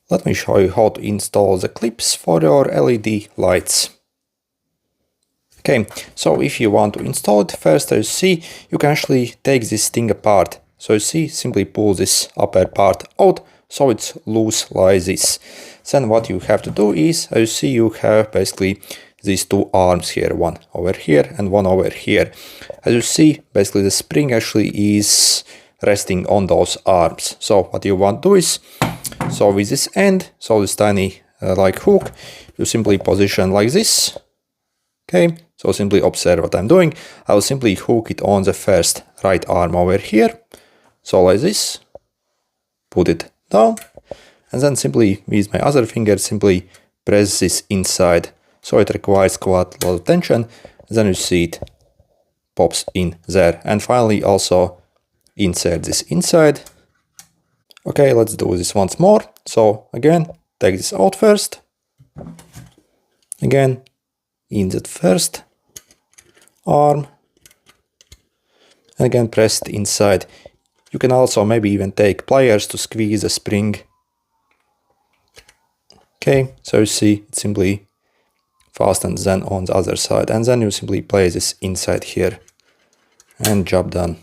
Let me show you how to install the clips for your LED lights. Okay, so if you want to install it, first you see you can actually take this thing apart. So you see, simply pull this upper part out so it's loose like this. Then what you have to do is, as you see, you have basically these two arms here, one over here and one over here. As you see, basically the spring actually is resting on those arms. So what you want to do is, so with this end, so this tiny like hook, you simply position like this. Okay, so simply observe what I'm doing. I will simply hook it on the first right arm over here. So like this, put it down, and then simply with my other finger simply press this inside. So it requires quite a lot of tension. Then you see it pops in there. And finally also insert this inside. Okay, let's do this once more. So again, take this out first. Again, in that first arm. And again, press it inside. You can also maybe even take pliers to squeeze the spring. Okay, so you see it simply fastens then on the other side, and then you simply place this inside here and job done.